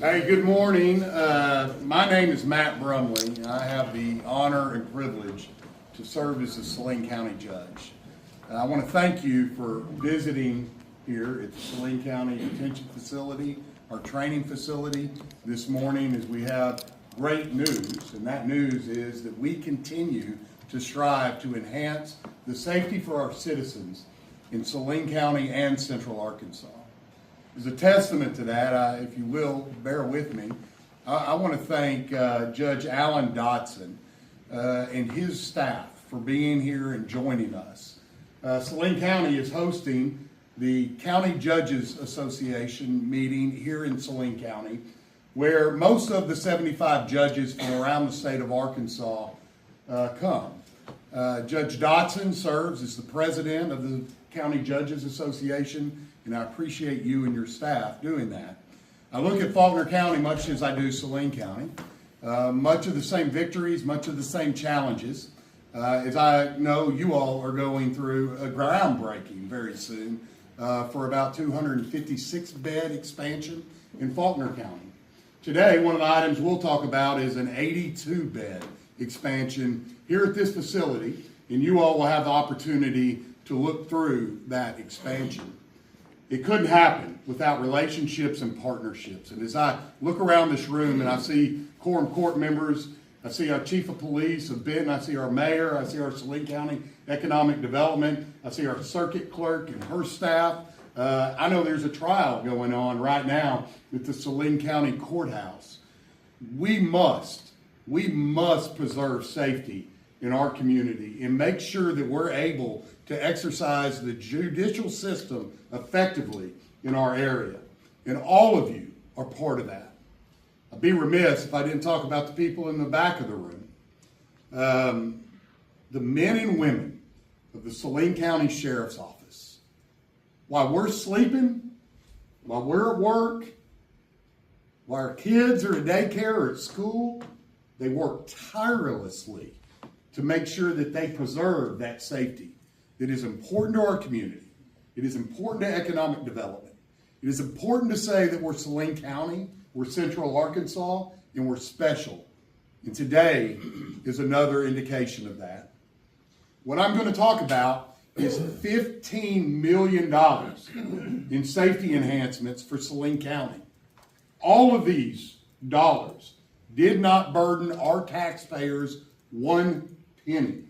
Hey, good morning. My name is Matt Brumley. I have the honor and privilege to serve as the Saline County Judge. I want to thank you for visiting here at the Saline County Detention Facility, our training facility this morning, as we have great news, and that news is that we continue to strive to enhance the safety for our citizens in Saline County and Central Arkansas. As a testament to that, if you will, bear with me, I want to thank Judge Alan Dotson and his staff for being here and joining us. Saline County is hosting the County Judges Association meeting here in Saline County, where most of the 75 judges from around the state of Arkansas come. Judge Dotson serves as the president of the County Judges Association, and I appreciate you and your staff doing that. I look at Faulkner County much as I do Saline County. Much of the same victories, much of the same challenges. As I know, you all are going through a groundbreaking very soon for about 256 bed expansion in Faulkner County. Today, one of the items we'll talk about is an 82 bed expansion here at this facility, and you all will have the opportunity to look through that expansion. It couldn't happen without relationships and partnerships. And as I look around this room and I see quorum court members, I see our chief of police of Benton, I see our mayor, I see our Saline County Economic Development, I see our circuit clerk and her staff. I know there's a trial going on right now at the Saline County Courthouse. We must preserve safety in our community and make sure that we're able to exercise the judicial system effectively in our area. And all of you are part of that. I'd be remiss if I didn't talk about the people in the back of the room. The men and women of the Saline County Sheriff's Office. While we're sleeping, while we're at work, while our kids are at daycare or at school, they work tirelessly to make sure that they preserve that safety that is important to our community. It is important to economic development. It is important to say that we're Saline County, we're Central Arkansas, and we're special. And today is another indication of that. What I'm going to talk about is $15 million in safety enhancements for Saline County. All of these dollars did not burden our taxpayers one penny.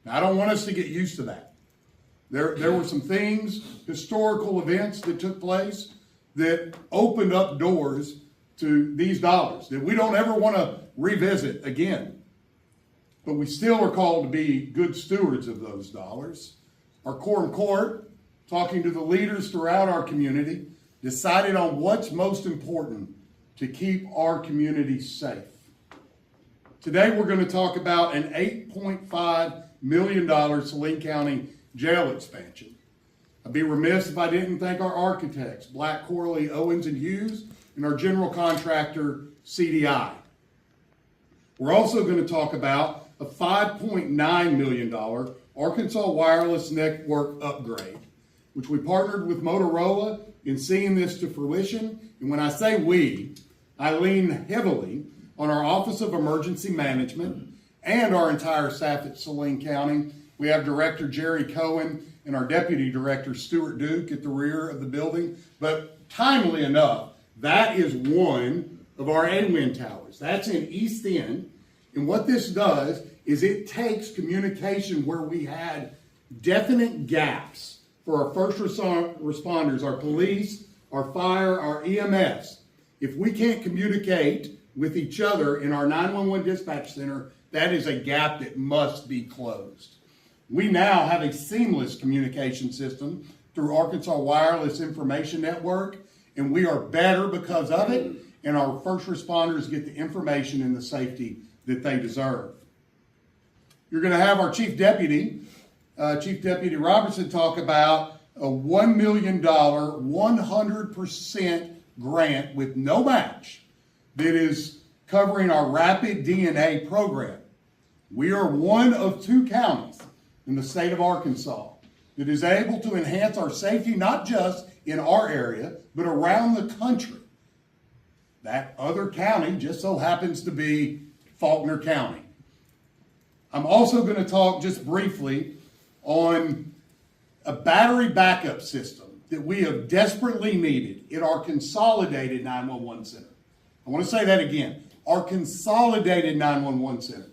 Now, I don't want us to get used to that. There were some things, historical events that took place that opened up doors to these dollars that we don't ever want to revisit again. But we still are called to be good stewards of those dollars. Our quorum court, talking to the leaders throughout our community, decided on what's most important to keep our community safe. Today we're going to talk about an $8.5 million Saline County Jail expansion. I'd be remiss if I didn't thank our architects, Black, Corley, Owens, and Hughes, and our general contractor, CDI. We're also going to talk about a $5.9 million Arkansas Wireless Network upgrade, which we partnered with Motorola in seeing this to fruition. And when I say we, I lean heavily on our Office of Emergency Management and our entire staff at Saline County. We have Director Jerry Cohen and our Deputy Director Stuart Duke at the rear of the building. But timely enough, that is one of our AWIN towers. That's in East End. And what this does is it takes communication where we had definite gaps for our first responders, our police, our fire, our EMS. If we can't communicate with each other in our 911 dispatch center, that is a gap that must be closed. We now have a seamless communication system through Arkansas Wireless Information Network, and we are better because of it, and our first responders get the information and the safety that they deserve. You're going to have our Chief Deputy Robertson, talk about a $1 million, 100% grant with no match that is covering our rapid DNA program. We are one of 2 counties in the state of Arkansas that is able to enhance our safety, not just in our area, but around the country. That other county just so happens to be Faulkner County. I'm also going to talk just briefly on a battery backup system that we have desperately needed in our consolidated 911 center. I want to say that again, our consolidated 911 center.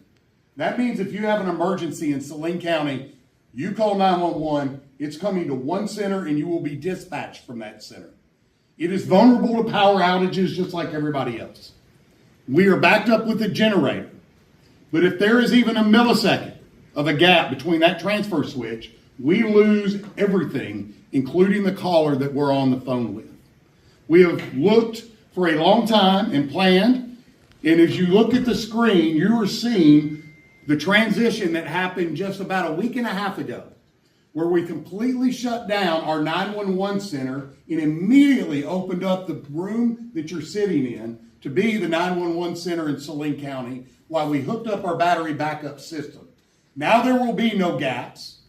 That means if you have an emergency in Saline County, you call 911, it's coming to one center and you will be dispatched from that center. It is vulnerable to power outages just like everybody else. We are backed up with a generator, but if there is even a millisecond of a gap between that transfer switch, we lose everything, including the caller that we're on the phone with. We have looked for a long time and planned, and as you look at the screen, you are seeing the transition that happened just about a week and a half ago, where we completely shut down our 911 center and immediately opened up the room that you're sitting in to be the 911 center in Saline County while we hooked up our battery backup system. Now there will be no gaps.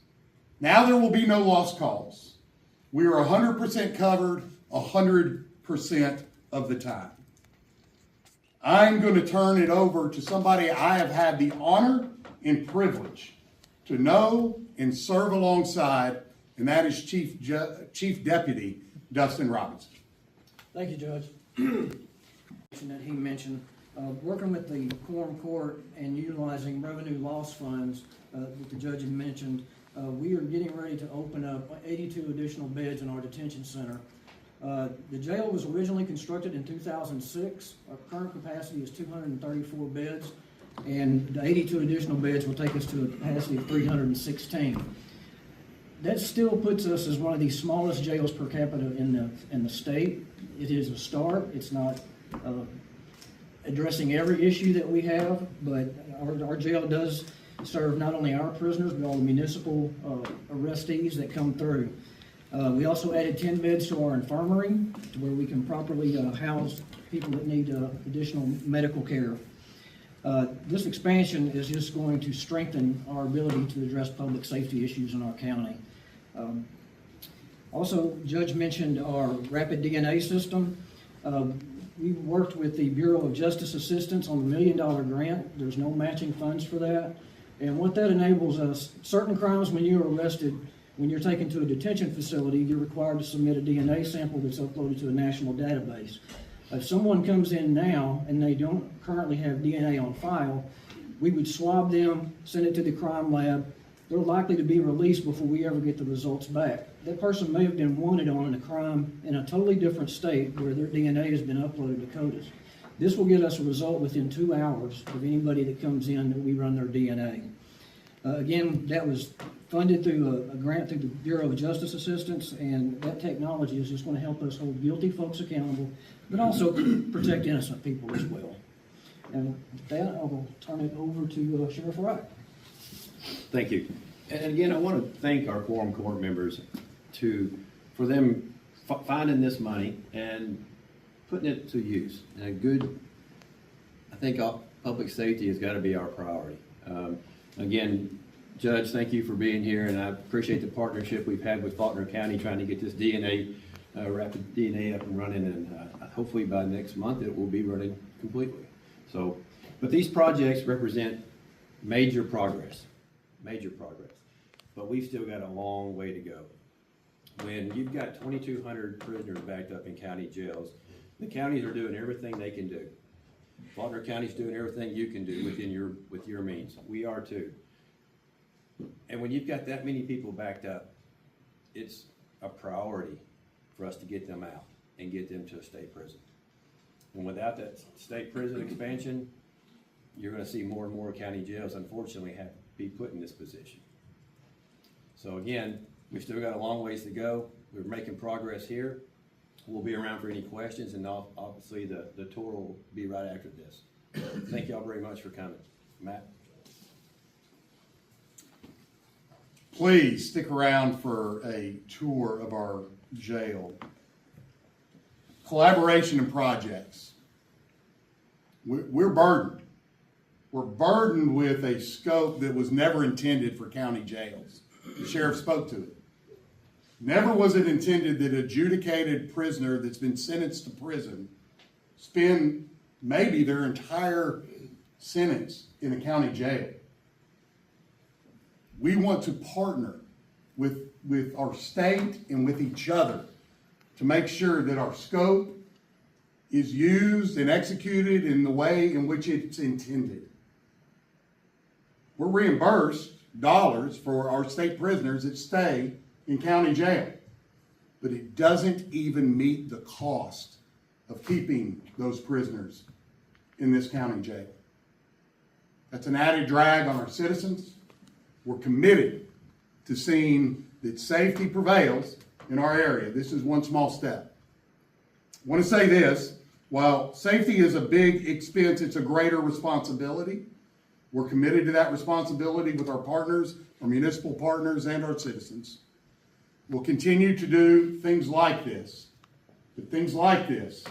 Now there will be no lost calls. We are 100% covered 100% of the time. I'm going to turn it over to somebody I have had the honor and privilege to know and serve alongside, and that is Chief Deputy Dustin Robertson. Thank you, Judge. That he mentioned, working with the quorum court and utilizing revenue loss funds that the judge had mentioned, we are getting ready to open up 82 additional beds in our detention center. The jail was originally constructed in 2006. Our current capacity is 234 beds, and the 82 additional beds will take us to a capacity of 316. That still puts us as one of the smallest jails per capita in the state. It is a start. It's not addressing every issue that we have, but our jail does serve not only our prisoners, but all the municipal arrestees that come through. We also added 10 beds to our infirmary to where we can properly house people that need additional medical care. This expansion is just going to strengthen our ability to address public safety issues in our county. Also, Judge mentioned our rapid DNA system. We worked with the Bureau of Justice Assistance on the $1 million grant. There's no matching funds for that. And what that enables us, certain crimes when you're arrested, when you're taken to a detention facility, you're required to submit a DNA sample that's uploaded to a national database. If someone comes in now and they don't currently have DNA on file, we would swab them, send it to the crime lab. They're likely to be released before we ever get the results back. That person may have been wanted on a crime in a totally different state where their DNA has been uploaded to CODIS. This will get us a result within 2 hours of anybody that comes in that we run their DNA. Again, that was funded through a grant through the Bureau of Justice Assistance, and that technology is just going to help us hold guilty folks accountable, but also protect innocent people as well. And with that, I will turn it over to Sheriff Wright. Thank you. And again, I want to thank our quorum court members for them finding this money and putting it to use. And I think public safety has got to be our priority. Again, Judge, thank you for being here, and I appreciate the partnership we've had with Faulkner County trying to get this rapid DNA up and running, and hopefully by next month it will be running completely. So, but these projects represent major progress, but we've still got a long way to go. When you've got 2,200 prisoners backed up in county jails, the counties are doing everything they can do. Faulkner County's doing everything you can do with your means. We are too. And when you've got that many people backed up, it's a priority for us to get them out and get them to a state prison. And without that state prison expansion, you're going to see more and more county jails, unfortunately, have to be put in this position. So again, we've still got a long ways to go. We're making progress here. We'll be around for any questions, and obviously the tour will be right after this. Thank y'all very much for coming. Matt? Please stick around for a tour of our jail. Collaboration and projects. We're burdened. We're burdened with a scope that was never intended for county jails. The sheriff spoke to it. Never was it intended that an adjudicated prisoner that's been sentenced to prison spend maybe their entire sentence in a county jail. We want to partner with our state and with each other to make sure that our scope is used and executed in the way in which it's intended. We're reimbursed dollars for our state prisoners that stay in county jail, but it doesn't even meet the cost of keeping those prisoners in this county jail. That's an added drag on our citizens. We're committed to seeing that safety prevails in our area. This is one small step. I want to say this, while safety is a big expense, it's a greater responsibility. We're committed to that responsibility with our partners, our municipal partners, and our citizens. We'll continue to do things like this. But things like this,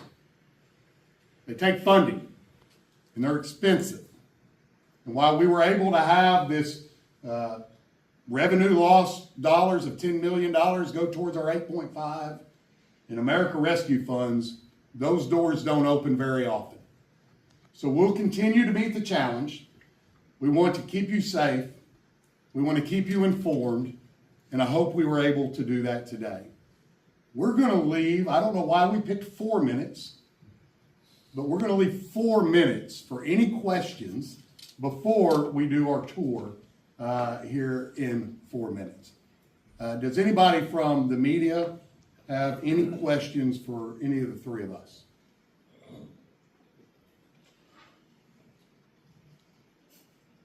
they take funding, and they're expensive. And while we were able to have this revenue loss dollars of $10 million go towards our 8.5 in America Rescue funds, those doors don't open very often. So we'll continue to meet the challenge. We want to keep you safe. We want to keep you informed. And I hope we were able to do that today. We're going to leave, I don't know why we picked 4 minutes, but we're going to leave 4 minutes for any questions before we do our tour here in 4 minutes. Does anybody from the media have any questions for any of the three of us?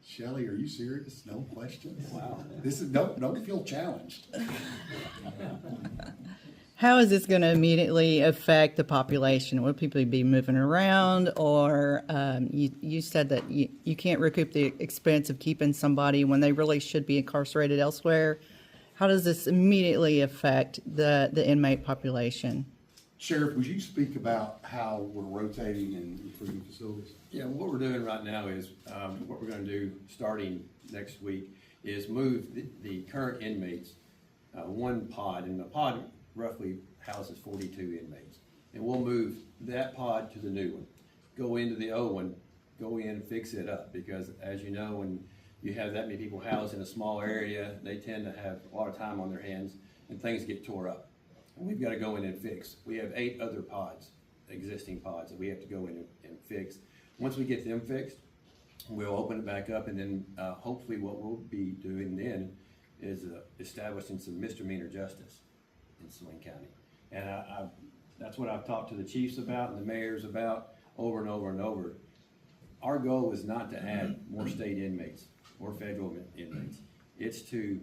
Shelley, are you serious? No questions? Wow. This is don't feel challenged. How is this going to immediately affect the population? Will people be moving around, or you said that you can't recoup the expense of keeping somebody when they really should be incarcerated elsewhere? How does this immediately affect the inmate population? Sheriff, would you speak about how we're rotating and improving facilities? Yeah, what we're doing right now is, what we're gonna do starting next week is move the current inmates, one pod, and the pod roughly houses 42 inmates. And we'll move that pod to the new one, go into the old one, go in and fix it up, because as you know, when you have that many people housed in a small area, they tend to have a lot of time on their hands and things get tore up. And we've got to go in and fix. We have 8 other pods, existing pods, that we have to go in and fix. Once we get them fixed, we'll open it back up, and then hopefully what we'll be doing then is establishing some misdemeanor justice in Saline County. And that's what I've talked to the chiefs about and the mayors about over and over and over. Our goal is not to add more state inmates or federal inmates. It's to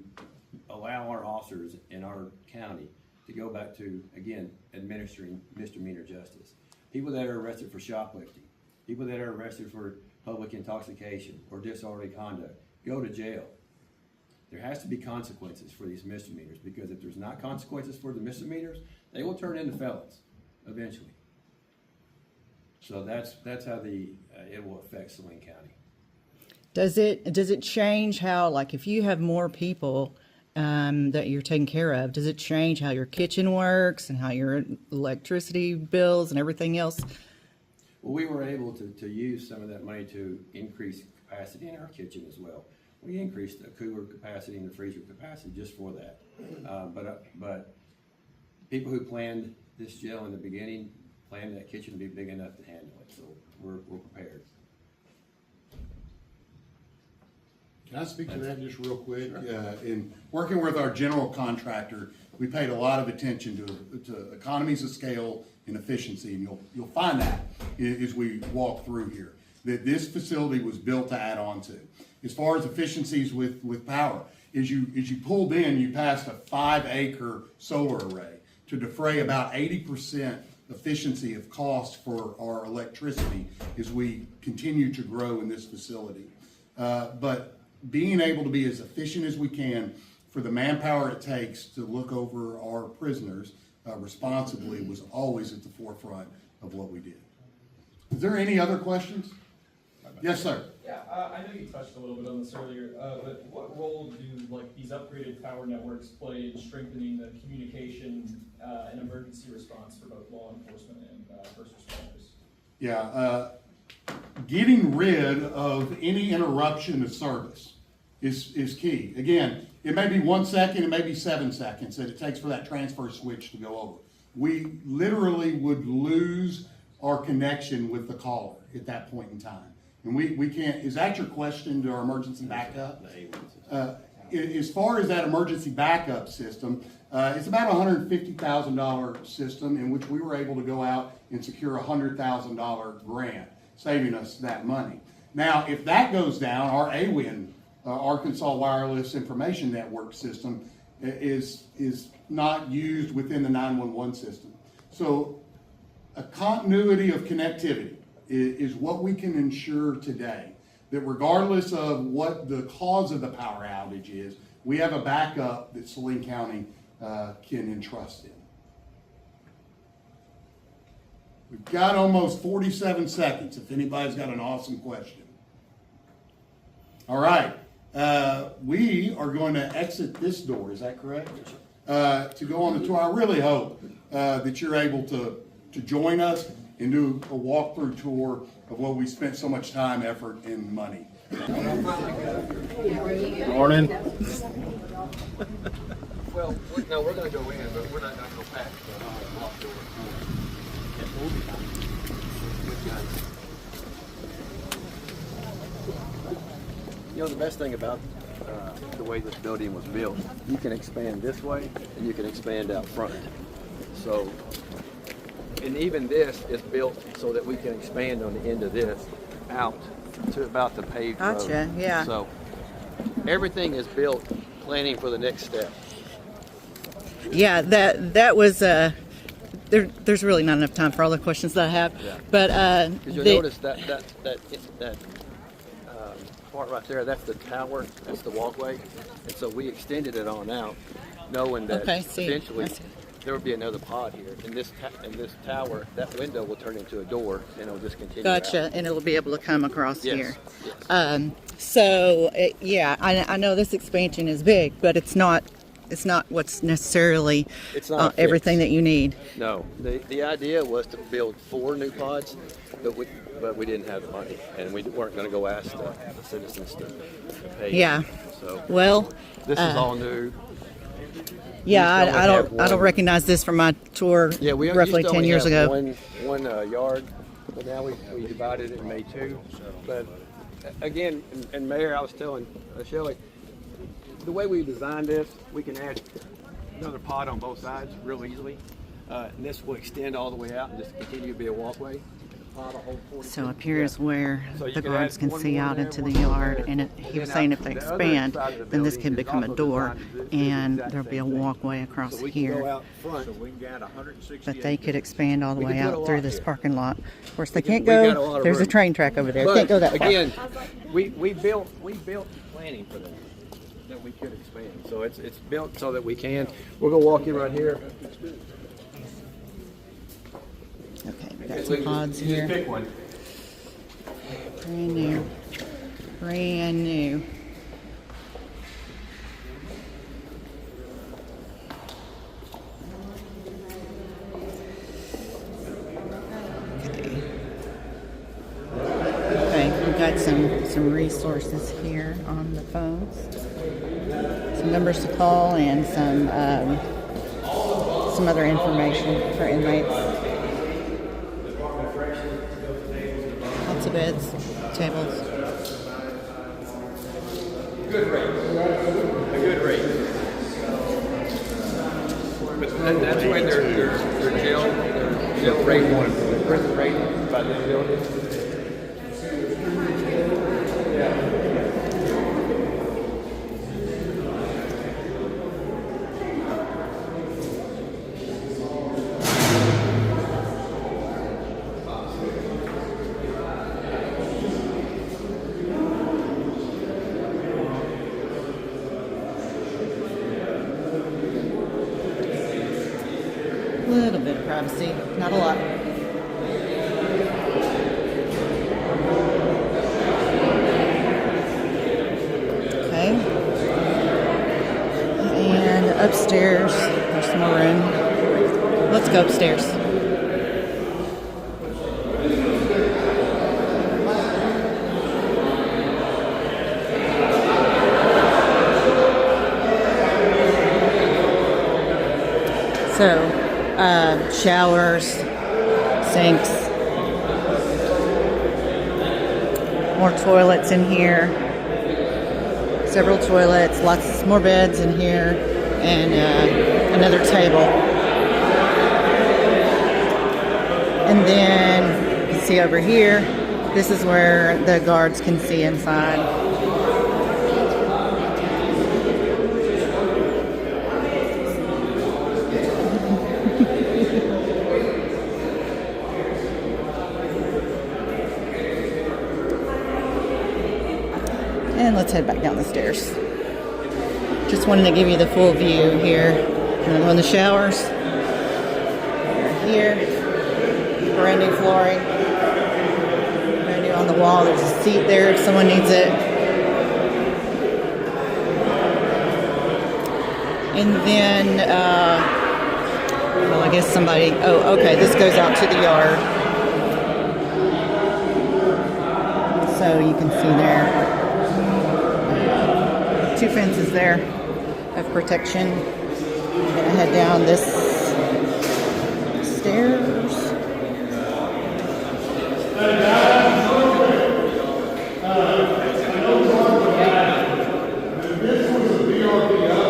allow our officers in our county to go back to, again, administering misdemeanor justice. People that are arrested for shoplifting, people that are arrested for public intoxication or disorderly conduct, go to jail. There has to be consequences for these misdemeanors, because if there's not consequences for the misdemeanors, they will turn into felons eventually. So that's how it will affect Saline County. Does it change how, like, if you have more people that you're taking care of, does it change how your kitchen works and how your electricity bills and everything else? Well, we were able to use some of that money to increase capacity in our kitchen as well. We increased the cooler capacity and the freezer capacity just for that. But people who planned this jail in the beginning planned that kitchen to be big enough to handle it, so we're prepared. Can I speak to that just real quick? In working with our general contractor, we paid a lot of attention to economies of scale and efficiency, and you'll find that as we walk through here, that this facility was built to add on to. As far as efficiencies with power, as you pulled in, you passed a 5-acre solar array to defray about 80% efficiency of cost for our electricity as we continue to grow in this facility. But being able to be as efficient as we can for the manpower it takes to look over our prisoners responsibly was always at the forefront of what we did. Is there any other questions? Yes, sir. Yeah, I know you touched a little bit on this earlier, but what role do these upgraded power networks play in strengthening the communication and emergency response for both law enforcement and first responders? Yeah, getting rid of any interruption of service is key. Again, it may be 1 second, it may be 7 seconds that it takes for that transfer switch to go over. We literally would lose our connection with the caller at that point in time. And we can't, is that your question to our emergency backup? As far as that emergency backup system, it's about a $150,000 system in which we were able to go out and secure a $100,000 grant, saving us that money. Now, if that goes down, our AWIN, Arkansas Wireless Information Network system, is not used within the 911 system. So a continuity of connectivity is what we can ensure today, that regardless of what the cause of the power outage is, we have a backup that Saline County can entrust in. We've got almost 47 seconds if anybody's got an awesome question. All right, we are going to exit this door, is that correct? To go on the tour. I really hope that you're able to join us and do a walkthrough tour of what we spent so much time, effort, and money. Morning. Well, no, we're gonna go in, but we're not gonna go back. You know, the best thing about the way this building was built, you can expand this way and you can expand out front. So, and even this is built so that we can expand on the end of this out to about the paved road. Gotcha, yeah. So, everything is built planning for the next step. Yeah, that was, there's really not enough time for all the questions that I have. Yeah. But, Because you'll notice that part right there, that's the tower, that's the walkway. And so we extended it on out, knowing that Okay, see. eventually I see. there will be another pod here. And this tower, that window will turn into a door and it'll just continue Gotcha, out. and it'll be able to come across Yes, here. yes. So, yeah, I know this expansion is big, but it's not what's necessarily It's not a fix. everything that you need. No, the idea was to build 4 new pods, but we didn't have the money, and we weren't going to go ask the citizens to pay. Yeah. So Well, this is all new. yeah, used to I only don't have one. recognize this from my tour Yeah, we roughly used to 10 only years have ago. one yard, but now we divided it and made 2. But again, and Mayor, I was telling Shelley, the way we designed this, we can add another pod on both sides real easily. And this will extend all the way out and just continue to be a walkway. So up here is where So you the can guards add can one see more out there, into the one more yard, there. and he And was then saying out if they to the other expand, side of the then this building can is become a also door, designed to do the and exact there'll be a same thing. walkway across So we can go here. out front. But they could expand all the We way can put a out through lot this here. parking lot. Of course, they We can't got a lot go. of There's a room. train track over there. But Can't go that far. again, we built planning for that we could expand. So it's built so that we can. We're gonna walk in right here. Okay, we got some pods here. Pick one. Brand new. Brand new. Okay, we've got some resources here on the phones. Some numbers to call and some other information for inmates. Lots of beds, tables. A good rate. But that's why their jail rate one, prison rate by the building. A little bit of privacy, not a lot. Okay. And upstairs, there's some more room. Let's go upstairs. So, showers, sinks, more toilets in here, several toilets, lots more beds in here, and another table. And then you can see over here, this is where the guards can see inside. And let's head back down the stairs. Just wanted to give you the full view here. I'm on the showers. Right here. Brand new flooring. Brand new on the wall. There's a seat there if someone needs it. And then, well, I guess somebody, oh, okay, this goes out to the yard. So you can see there. Two fences there of protection. I'm gonna head down this stairs. This was a VRBO.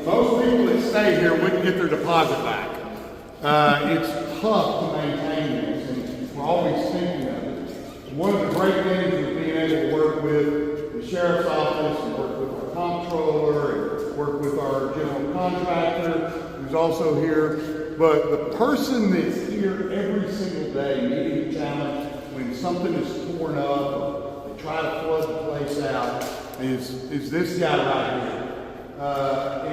Most people that stay here wouldn't get their deposit back. It's tough to maintain this, and we're always thinking of it. One of the great things is being able to work with the sheriff's office, and work with our comptroller, and work with our general contractor, who's also here. But the person that's here every single day meeting the challenge when something is torn up, they try to flood the place out, is this guy right here.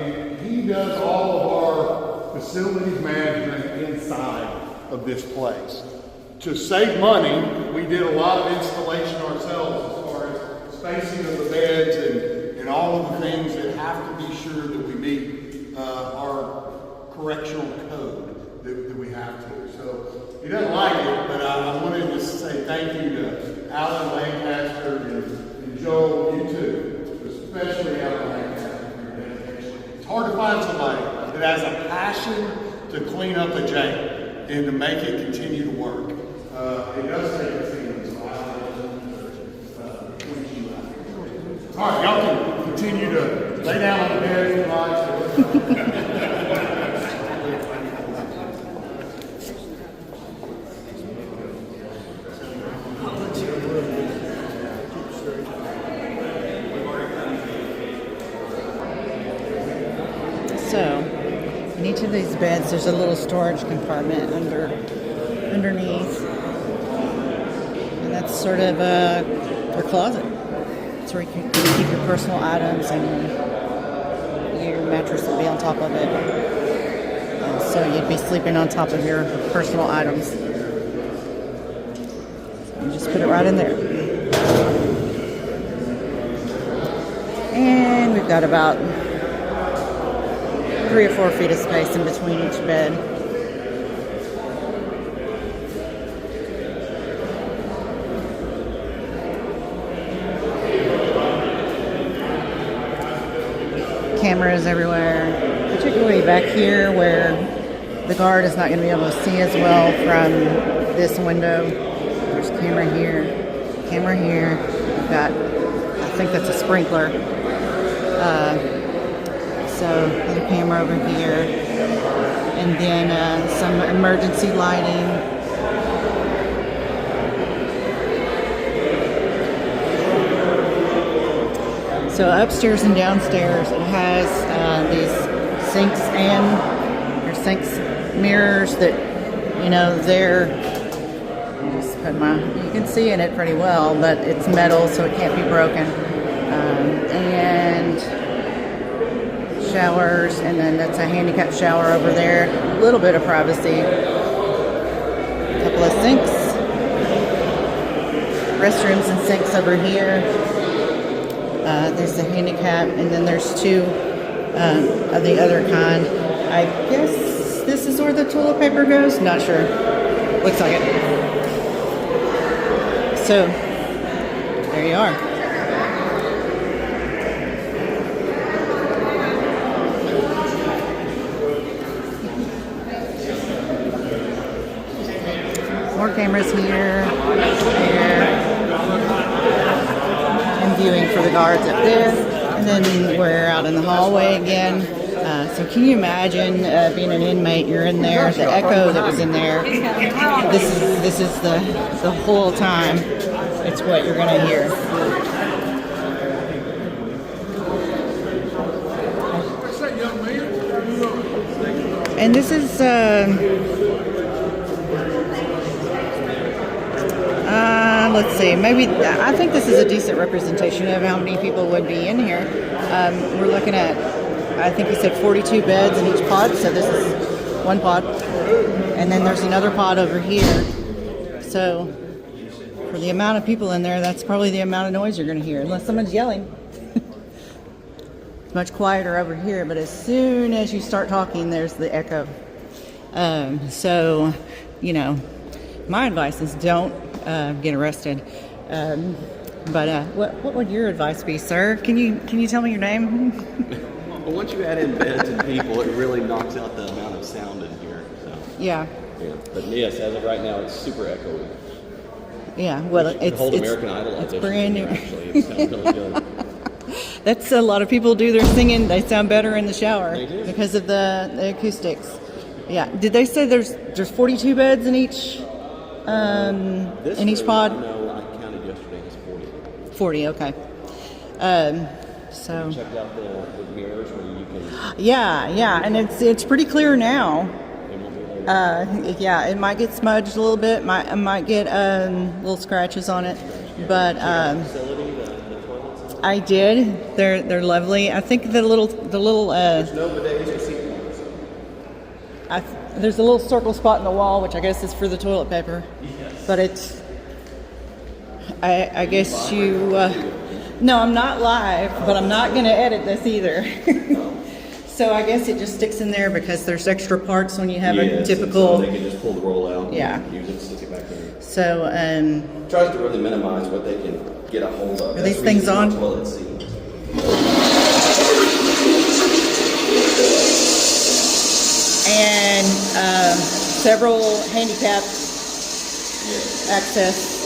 And he does all of our facilities management inside of this place. To save money, we did a lot of installation ourselves as far as spacing of the beds and all of the things that have to be sure that we meet our correctional code that we have to. So he doesn't like it, but I wanted to say thank you to Alan Lancaster and Joel, you too, especially Alan Lancaster for your dedication. It's hard to find somebody that has a passion to clean up a jail and to make it continue to work. It does take a team, so I all right, y'all can continue to lay down on the bed if you like. So, in each of these beds, there's a little storage compartment underneath. And that's sort of your closet. It's where you can keep your personal items, and your mattress will be on top of it. And so you'd be sleeping on top of your personal items. So you just put it right in there. And we've got about 3 or 4 feet of space in between each bed. Cameras everywhere, particularly back here where the guard is not going to be able to see as well from this window. There's camera here, camera here. We've got, I think that's a sprinkler. So another camera over here, and then some emergency lighting. So upstairs and downstairs, it has these sinks mirrors that, you know, they're, you can see in it pretty well, but it's metal, so it can't be broken. And showers, and then that's a handicapped shower over there. A little bit of privacy. A couple of sinks. Restrooms and sinks over here. There's the handicap, and then there's 2 of the other kind. I guess this is where the toilet paper goes. Not sure. Looks like it. So, there you are. more cameras here, there, and viewing for the guards up there. And then we're out in the hallway again. So can you imagine being an inmate? You're in there, the echo that was in there. This is the whole time. It's what you're gonna hear. And this is let's see, maybe I think this is a decent representation of how many people would be in here. We're looking at, I think he said 42 beds in each pod, so this is one pod. And then there's another pod over here. So for the amount of people in there, that's probably the amount of noise you're going to hear, unless someone's yelling. It's much quieter over here, but as soon as you start talking, there's the echo. So, you know, my advice is don't get arrested. But what would your advice be, sir? Can you tell me your name? Well, once you add in beds and people, it really knocks out the amount of sound in here. So. Yeah. But yes, as of right now, it's super echoey. Yeah. Well, The whole American Idol it's audition brand new. Actually, it sounds really good. That's a lot of people do their singing. They sound better in the shower They do. because of the acoustics. Yeah. Did they say there's 42 beds in each This in each room, pod? No, I counted yesterday. It's 40. 40. Okay. So. Checked out the mirrors where you can. Yeah, and it's pretty clear now. It won't be later. Yeah, it might get smudged a little bit. Might get little scratches on it, but Facility, the toilets. I did. They're lovely. I think the little There's no bidets or seat warmers. there's a little circle spot in the wall, which I guess is for the toilet paper. Yes. But it's. I guess you. No, I'm not live, but I'm not going to edit this either. So I guess it just sticks in there because there's extra parts when you have a Yes, typical. and so they can just pull the roll out. Yeah. And use it, stick it back there. So Tries to really minimize what they can get a hold of. Are these things on? Toilet seat. and several handicapped access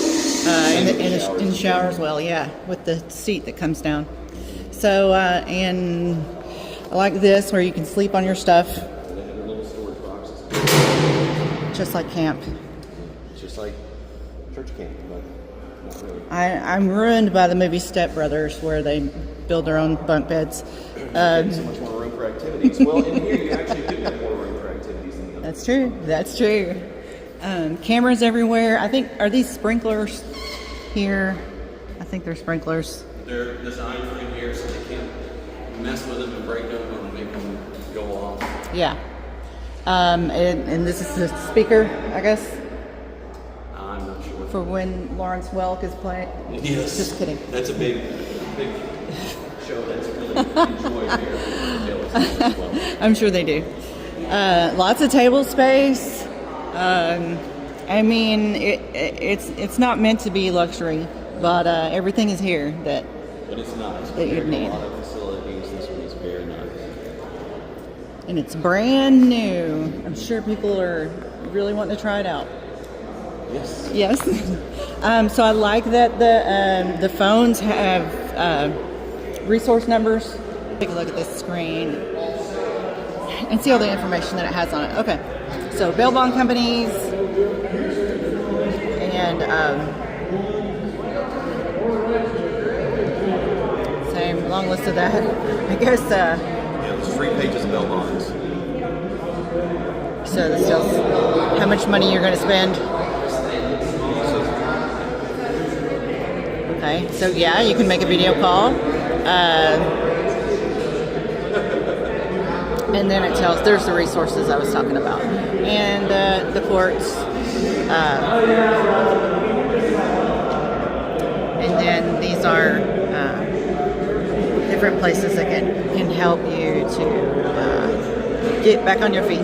in the shower as well. Yeah, with the seat that comes down. So and I like this where you can sleep on your stuff, They have their little storage boxes. just like camp. It's just like church camp, but not really. I'm ruined by the movie Step Brothers where they build their own bunk beds. So much more room for activities. Well, in here you actually do have more room for activities than the other. That's true. That's true. Cameras everywhere. I think, are these sprinklers here? I think they're sprinklers. They're designed for in here so they can't mess with them and break them and make them go off. Yeah. And this is the speaker, I guess, I'm not sure. for when Lawrence Welk is playing. Yes. Just kidding. That's a big show that's really enjoyed here. As well. I'm sure they do. Lots of table space. I mean, it's not meant to be luxury, but everything is here that. But it's nice. That you'd There's need. a lot of facilities. This one is very nice. And it's brand new. I'm sure people are really wanting to try it out. Yes. Yes. So I like that the phones have resource numbers. Take a look at this screen and see all the information that it has on it. Okay. So bail bond companies and same long list of that. I guess. Yeah, there's 3 pages of bail bonds. So this tells how much money you're going to spend. Okay, so yeah, you can make a video call. And then it tells, there's the resources I was talking about. And the courts. And then these are different places that can help you to get back on your feet.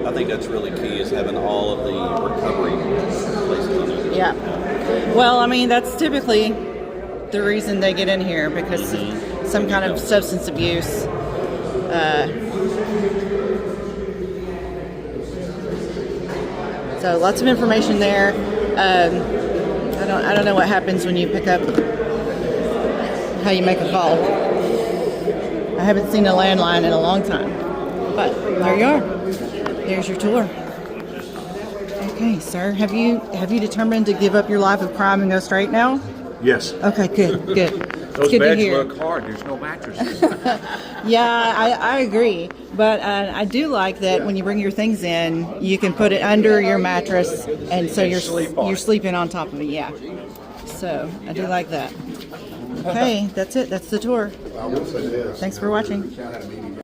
I think that's really key is having all of the recovery places on there. Yeah. Well, I mean, that's typically the reason they get in here, because some kind of substance abuse. So So lots of information there. I don't know what happens when you pick up, how you make a call. I haven't seen a landline in a long time, but there you are. There's your tour. Okay, sir, have you determined to give up your life of crime and go straight now? Yes. Okay, good. Those good to beds hear. look hard. There's no mattresses. Yeah, I agree. But I do like that when you bring your things in, you can put it under your mattress, and so you're sleeping on top of it. Yeah. So I do like that. Okay, that's it. That's the tour. Thanks for watching.